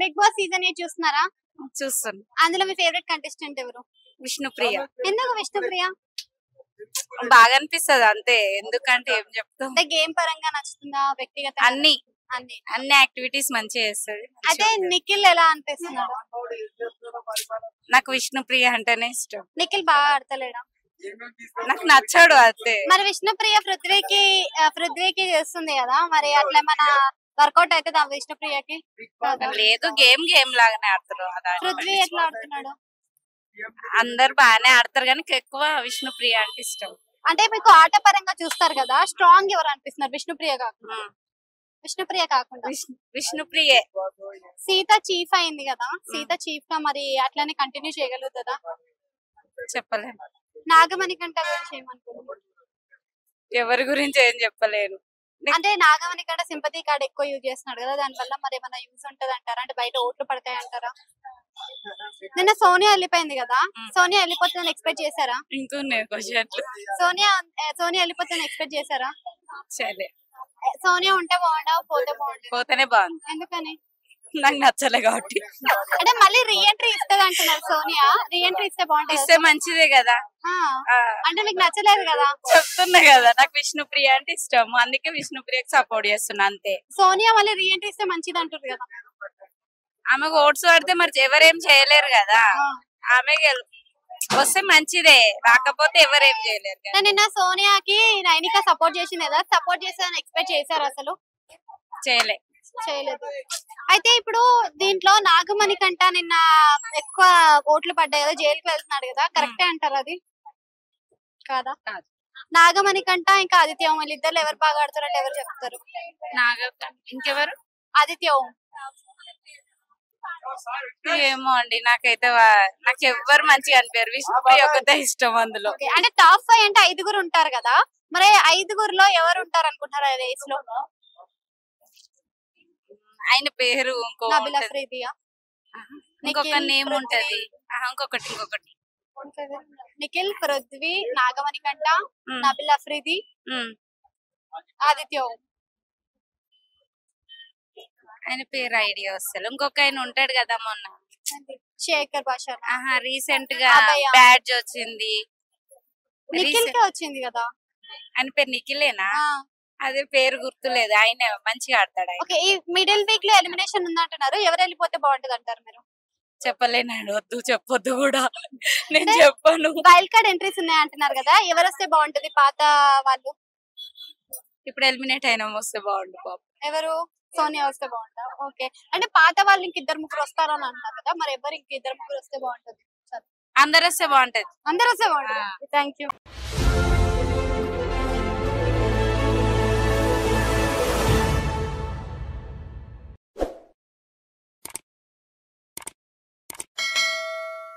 Big boss season 8 చూస్తున్నారా? చూస్తాను. అందులో మీ ఫేవరెట్ కంటెస్టెంట్ ఎవరు? విష్ణుప్రియ. ఎందుకు విష్ణుప్రియ? బాగా అనిపిస్తది అంతే. ఎందుకంటే ఏం చెప్తాం, అంటే గేమ్ పరంగా నచ్చుతుందా, వ్యక్తిగతంగా? అన్ని యాక్టివిటీస్ మంచిగా చేస్తుంది. అయితే నిఖిల్ ఎలా అనిపిస్తున్నాడు? నాకు విష్ణుప్రియ అంటేనే ఇష్టం. నిఖిల్ బాగా ఆడతలేడా? నాకు నచ్చాడు అంతే. మరి విష్ణుప్రియ పృథ్వీకి చేస్తుంది కదా, మరి అట్లా మన వర్కౌట్ అవుతుంది ఆ విష్ణుప్రియకి? లేదు, గేమ్ లాగానే ఆడతారు. పృథ్వీ ఎట్లా ఆడుతున్నాడు? అందరు బాగానే ఆడతారు కానీ ఎక్కువ విష్ణుప్రియ అంటే ఇష్టం. అంటే మీకు ఆట పరంగా చూస్తారు కదా, స్ట్రాంగ్ ఎవరు అనిపిస్తున్నారు? విష్ణుప్రియ కాకుండా విష్ణుప్రియే. సీత చీఫ్ అయింది కదా, సీత చీఫ్ గా మరి అట్లానే కంటిన్యూ చేయగలుగుతుందా? చెప్పలేను. నాగమణి కంట గురించి ఏమనుకుంటున్నారు? ఎవరి గురించి ఏం చెప్పలేను. అంటే నాగమణి కంట సింపతి కార్డ్ ఎక్కువ యూజ్ చేస్తున్నాడు కదా, దాని వల్ల మరి ఏమైనా యూజ్ ఉంటది అంటారా? అంటే బయట ఓట్లు పడతాయి అంటారా? నిన్న సోనియా వెళ్ళిపోయింది కదా, సోనియా వెళ్ళిపోతుందని ఎక్స్పెక్ట్ చేశారా? ఇంకొన్ని క్వశ్చన్లు. సోనియా వెళ్ళిపోతుందని ఎక్స్పెక్ట్ చేశారా? సరే, సోనియా ఉంటే బాగుండా, పోతేనే బాగుంది. ఎందుకని? నాకు నచ్చలే కాబట్టి. అంటే మళ్ళీ రీఎంట్రీ ఇస్తుంది అంటున్నారు. సోనియా రీఎంట్రీ ఇస్తే బాగుంటుంది. ఇస్తే మంచిదే కదా. అంటే మీకు నచ్చలేదు కదా? చెప్తున్నా కదా, నాకు విష్ణుప్రియ అంటే ఇష్టం, అందుకే విష్ణుప్రియకి సపోర్ట్ చేస్తున్నా అంతే. సోనియా మళ్ళీ రీఎంట్రీ ఇస్తే మంచిది అంటారు కదా. ఆమెకు ఓట్స్ పడితే మరి ఎవరేం చేయలేరు కదా. ఆమె వస్తే మంచిదే, రాకపోతే ఎవరేం చేయలేరు కదా. నిన్న సోనియాకి నైనిక సపోర్ట్ చేసింది కదా, సపోర్ట్ చేస్తారని ఎక్స్పెక్ట్ చేశారు? అసలు చేయలేదు. అయితే ఇప్పుడు దీంట్లో నాగమణి కంట నిన్న ఎక్కువ ఓట్లు పడ్డాయి కదా, జైలుకి వెళ్తున్నాడు కదా, కరెక్టే అంటారు అది కాదా? నాగమణి కంట ఇంకా ఆదిత్య ఓం ఇద్దరు ఎవరు బాగా ఆడతారంటే ఎవరు చెప్తారు? ఇంకెవరు? ఆదిత్య ఓం. ఏమో అండి, నాకైతే నాకు ఎవ్వరు మంచిగా అనిపారు. విష్ణుప్రియ ఒకటే ఇష్టం అందులో. అంటే టాప్ 5 అంటే 5 ఉంటారు కదా, మరి 5లో ఎవరు ఉంటారు అనుకుంటారు రేస్ లో? ఆయన పేరు నబిల్ అఫ్రీదియా, ఇంకొక నేమ్ ఉంటది. ఇంకొకటి నిఖిల్, పృథ్వీ, నాగమణి కంట, నబిల్ అఫ్రీది, ఆదిత్య ఓం. ఆయన పేరు ఐడియా వస్తలే. ఇంకొక ఆయన ఉంటాడు కదా, మొన్న శేఖర్ భాష. రీసెంట్ గా బ్యాడ్జ్ వచ్చింది. నిఖిల్ కి వచ్చింది కదా. ఆయన పేరు నిఖిలేనా? అదే పేరు గుర్తులేదు. ఆయన మంచిగా ఆడతాడు. ఓకే, ఈ మిడిల్ వీక్ లో ఎలిమినేషన్ ఉందంటున్నారు, ఎవరు వెళ్ళిపోతే బాగుంటది అంటారు మీరు? చెప్పలేనండి, చెప్పొద్దు కూడా, నేను చెప్పను. వైల్డ్ కార్డ్ ఎంట్రీస్ ఉన్నాయి అంటున్నారు కదా, ఎవరు వస్తే బాగుంటది? పాత వాళ్ళు ఇప్పుడు ఎలిమినేట్ అయినా వస్తే బాగుండు. పాప ఎవరు? సోనియా వస్తే బాగుంటా. ఓకే, అంటే పాత వాళ్ళు ఇంక 2-3 వస్తారని అంటున్నారు కదా, మరి ఎవరు ఇంక 2-3 వస్తే బాగుంటది? అందరు వస్తే బాగుంటది. Thank you.